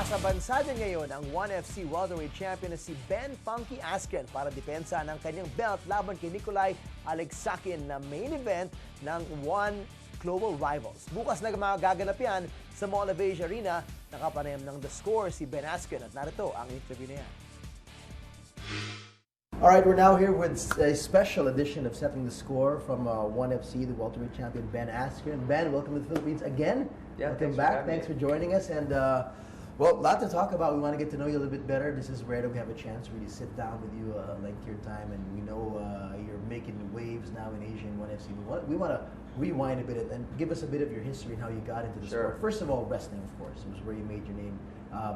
Nasa bansa din ngayon ang 1FC Welterweight Champion na si Ben Funky Askren para depensa ng kanyang belt laban kay Nikolay Aleksakhin na main event ng One Global Rivals. Bukas na magaganap yan sa Mall of Asia Arena. Nakapanayam ng The Score si Ben Askren at narito ang interview na yan. All right, we're now here with a special edition of Setting the Score from 1FC, the welterweight champion Ben Askren. Ben, welcome to the Philippines again. Yeah, welcome back. Thanks for joining us. And well, a lot to talk about. We want to get to know you a little bit better. This is rare that we have a chance to really sit down with you lengthier time, and we know you're making waves now in Asia in 1FC. We want to rewind a bit and give us a bit of your history and how you got into the sport. First of all, wrestling, of course, was where you made your name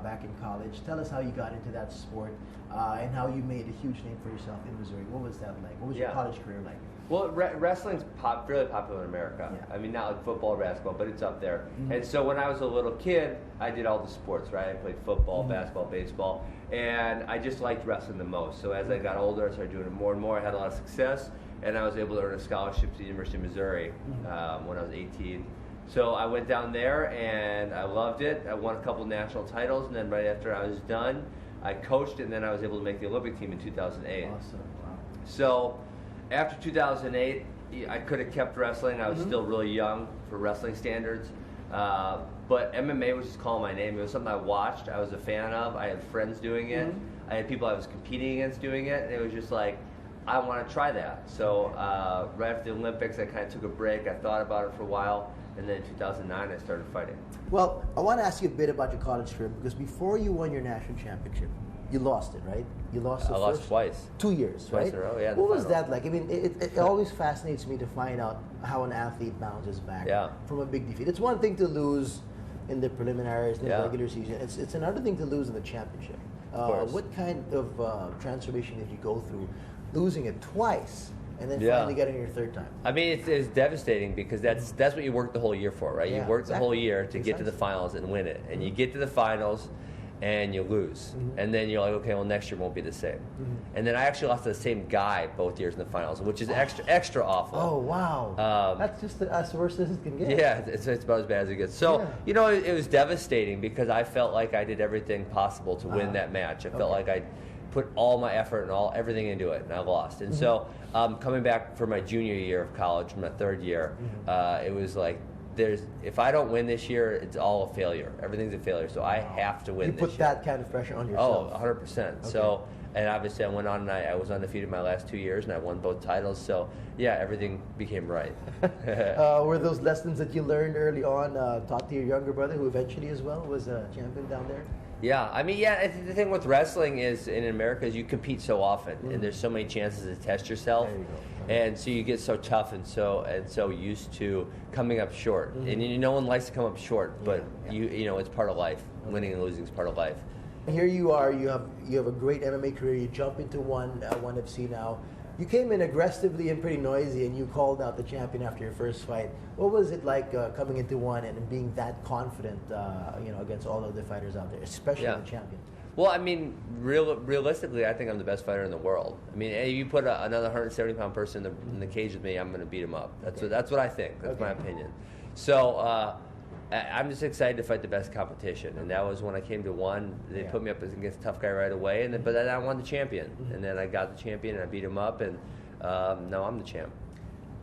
back in college. Tell us how you got into that sport and how you made a huge name for yourself in Missouri. What was that like? What was your college career like? Well, wrestling's really popular in America. Yeah. I mean, not like football or basketball, but it's up there. And so when I was a little kid, I did all the sports, right? I played football, basketball, baseball, and I just liked wrestling the most. So as I got older, I started doing it more and more. I had a lot of success, and I was able to earn a scholarship to the University of Missouri when I was 18. So I went down there, and I loved it. I won a couple national titles, and then right after I was done, I coached, and then I was able to make the Olympic team in 2008. Awesome. Wow. So after 2008, I could have kept wrestling. I was still really young for wrestling standards. But MMA was just calling my name. It was something I watched, I was a fan of. I had friends doing it. I had people I was competing against doing it. And it was just like, I want to try that. So right after the Olympics, I kind of took a break. I thought about it for a while. And then in 2009, I started fighting. Well, I want to ask you a bit about your college career, because before you won your national championship, you lost it, right? You lost I lost twice. 2 years, Twice right? in a row, yeah. What was that like? I mean, it always fascinates me to find out how an athlete bounces back from a big defeat. It's one thing to lose in the preliminaries, in the regular season. It's another thing to lose in the championship. What kind of transformation did you go through, losing it twice? And then finally getting your third time. I mean, it's devastating because that's what you worked the whole year for, right? Yeah, you worked the whole year to get to the finals and win it. And you get to the finals and you lose. And then you're like, okay, well, next year won't be the same. And then I actually lost to the same guy both years in the finals, which is extra awful. Oh, wow. That's just as worse as it can get. Yeah, it's about as bad as it gets. So, you know, it was devastating because I felt like I did everything possible to win that match. I felt like I put all my effort and everything into it, and I lost. And so coming back for my junior year of college, my third year, it was like, if I don't win this year, it's all a failure. Everything's a failure, so I have to win this year. You put that kind of pressure on yourself. Oh, 100%. Okay. So, and obviously I went on and I was undefeated my last 2 years, and I won both titles. So, yeah, everything became right. Were those lessons that you learned early on taught to your younger brother, who eventually as well was a champion down there? Yeah, I mean, the thing with wrestling is in America is you compete so often, and there's so many chances to test yourself, and so you get so tough and so used to coming up short, and no one likes to come up short, but you know it's part of life. Winning and losing is part of life. Here you are. You have a great MMA career. You jump into one FC now. You came in aggressively and pretty noisy, and you called out the champion after your first fight. What was it like coming into one and being that confident, against all the other fighters out there, especially the champion? Well, I mean, realistically, I think I'm the best fighter in the world. I mean, if you put another 170-pound person in the cage with me, I'm going to beat him up. That's what I think. That's my opinion. So I'm just excited to fight the best competition, and that was when I came to one. They put me up against a tough guy right away, but then I won the champion, and then I got the champion and I beat him up, and now I'm the champ.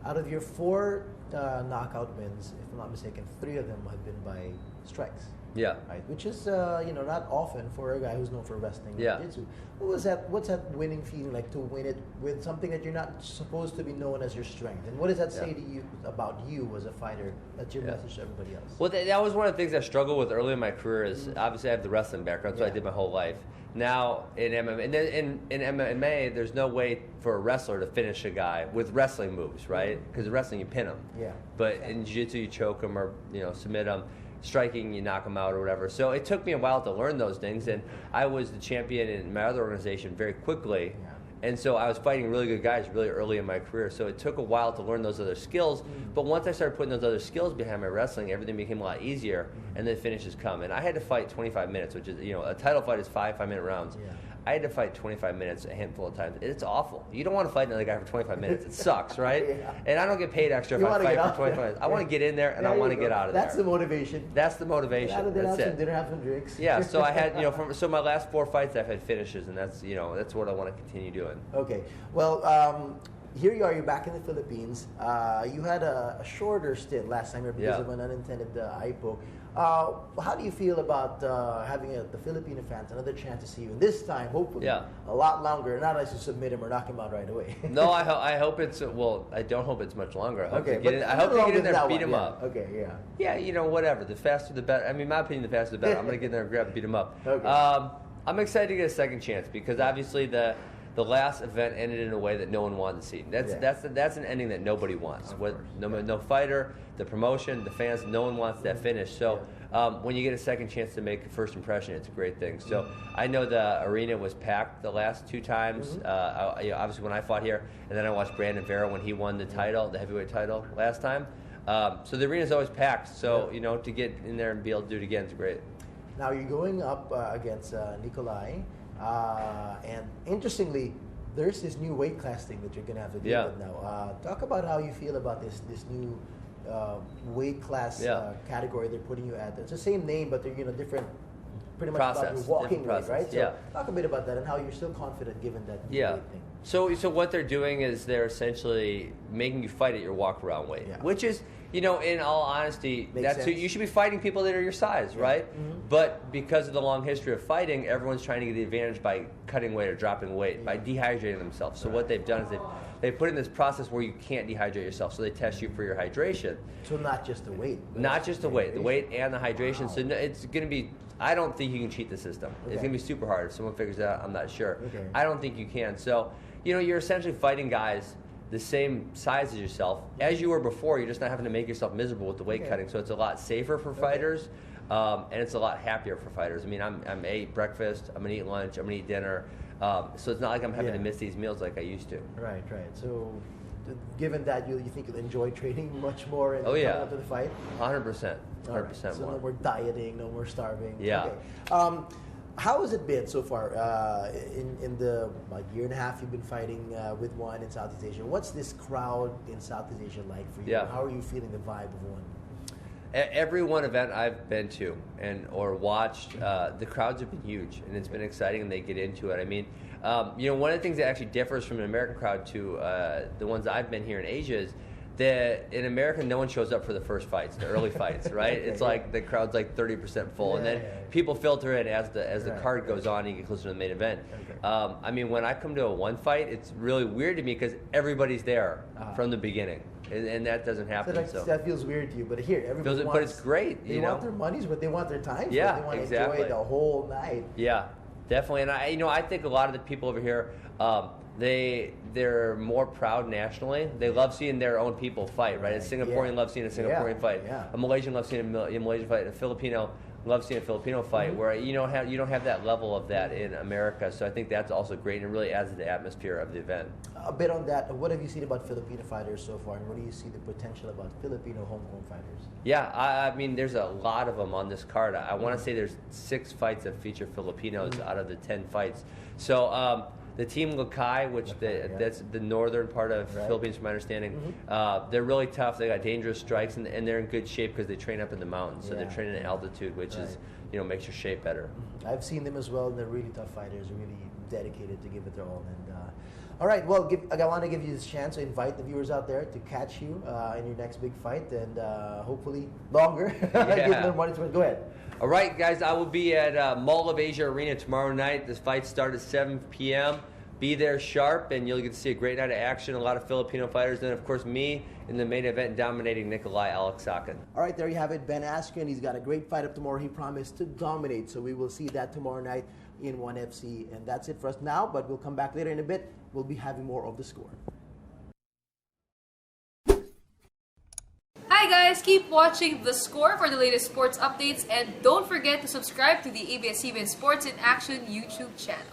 Out of your 4 knockout wins, if I'm not mistaken, 3 of them have been by strikes. Yeah. Right, which is not often for a guy who's known for wrestling. Yeah. Jiu-jitsu. What's that winning feeling like to win it with something that you're not supposed to be known as your strength? And what does that say to you about you as a fighter? That's your message to everybody else. Well, that was one of the things I struggled with early in my career. Is obviously I have the wrestling background, so I did my whole life. Now in MMA, and then in MMA, there's no way for a wrestler to finish a guy with wrestling moves, right? Because in wrestling you pin him. Yeah. But in jiu-jitsu you choke him or submit him. Striking, you knock them out or whatever. So it took me a while to learn those things, and I was the champion in my other organization very quickly. And so I was fighting really good guys really early in my career. So it took a while to learn those other skills. But once I started putting those other skills behind my wrestling, everything became a lot easier. and the finishes come. And I had to fight 25 minutes, which is, a title fight is 5-minute rounds. Yeah. I had to fight 25 minutes a handful of times. It's awful. You don't want to fight another guy for 25 minutes. It sucks, right? Yeah. And I don't get paid extra if I fight for 25 minutes. I want to get in there, and I want to get out of there. That's the motivation. That's the motivation. Get out of there, That's have it. some dinner, have some drinks. Yeah, so I had, so my last 4 fights I've had finishes, and that's what I want to continue doing. Okay. Well, here you are. You're back in the Philippines. You had a shorter stint last time here because of an unintended eye poke. How do you feel about having the Filipino fans another chance to see you? And this time, hopefully, a lot longer. Not as you submit him or knock him out right away. No, I hope it's I don't hope it's much longer. I hope Okay, to get in, I hope to get in there and beat him up. Okay, yeah. Yeah, whatever. The faster the better. I mean, in my opinion, the faster the better. I'm gonna get in there and grab and beat him up. Okay. I'm excited to get a second chance because obviously the last event ended in a way that no one wanted to see. That's an ending that nobody wants. No fighter, the promotion, the fans, no one wants that finish. So when you get a second chance to make a first impression, it's a great thing. So I know the arena was packed the last 2 times. Obviously when I fought here, and then I watched Brandon Vera when he won the title, the heavyweight title last time. So the arena's always packed. So to get in there and be able to do it again is great. Now you're going up against Nikolay. And interestingly, there's this new weight class thing that you're going to have to deal with now. Talk about how you feel about this new weight class category they're putting you at. It's the same name, but they're different. Pretty much Process, about your walking weight, right? So talk a bit about that and how you're still confident given that new weight thing. So what they're doing is they're essentially making you fight at your walk around weight, which is, in all honesty, you should be fighting people that are your size, right? But because of the long history of fighting, everyone's trying to get the advantage by cutting weight or dropping weight, by dehydrating themselves. So what they've done is they put in this process where you can't dehydrate yourself, so they test you for your hydration. So not just the weight. Not just the weight and the hydration. Wow. So it's going to be, I don't think you can cheat the system. It's going to be super hard. If someone figures it out, I'm not sure. I don't think you can. So, you're essentially fighting guys the same size as yourself as you were before. You're just not having to make yourself miserable with the weight cutting. So it's a lot safer for fighters, and it's a lot happier for fighters. I mean, I'm eat breakfast, I'm gonna eat lunch, I'm gonna eat dinner. So it's not like I'm having to miss these meals like I used to. Right. So, given that, you think you'll enjoy training much more and coming up to the fight? 100%. 100% right. So more. no more dieting, no more starving. Yeah. Okay. How has it been so far in the year and a half you've been fighting with One in Southeast Asia? What's this crowd in Southeast Asia like for you? Yeah. How are you feeling the vibe of One? Every one event I've been to or watched, the crowds have been huge, and it's been exciting, and they get into it. I mean, one of the things that actually differs from an American crowd to the ones I've been here in Asia is that in America, no one shows up for the first fights, the early fights, right? It's like the crowd's like 30% full, and then people filter in as the card goes on and you get closer to the main event. I mean, when I come to a One fight, it's really weird to me because everybody's there from the beginning, and that doesn't happen. So that feels weird to you, but here everybody wants. But it's great. They want their monies, but they want their time. Yeah, they want to exactly. enjoy the whole night. Yeah, definitely. And I think a lot of the people over here. They're more proud nationally. They love seeing their own people fight, right? A Singaporean loves seeing a Singaporean fight. A Malaysian loves seeing a Malaysian fight. A Filipino loves seeing a Filipino fight. Where you don't have that level of that in America. So I think that's also great and really adds to the atmosphere of the event. A bit on that. What have you seen about Filipino fighters so far, and what do you see the potential about Filipino homegrown fighters? Yeah, I mean, there's a lot of them on this card. I want to say there's 6 fights that feature Filipinos out of the 10 fights. So. The Team Lakay, that's the northern part of Philippines, from my understanding, they're really tough. They got dangerous strikes, and they're in good shape because they train up in the mountains. So they're training at altitude, which is makes your shape better. I've seen them as well, and they're really tough fighters, really dedicated to give it their all. And all right, well, I want to give you this chance to invite the viewers out there to catch you in your next big fight, and hopefully longer. Give them money to it. Go ahead. All right, guys, I will be at Mall of Asia Arena tomorrow night. This fight starts at 7 p.m. Be there sharp, and you'll get to see a great night of action, a lot of Filipino fighters, and, of course, me in the main event dominating Nikolay Aleksakhin. All right, there you have it, Ben Askren. He's got a great fight up tomorrow. He promised to dominate, so we will see that tomorrow night in ONE FC. And that's it for us now, but we'll come back later in a bit. We'll be having more of The Score. Hi guys, keep watching The Score for the latest sports updates, and don't forget to subscribe to the ABS-CBN Sports in Action YouTube channel.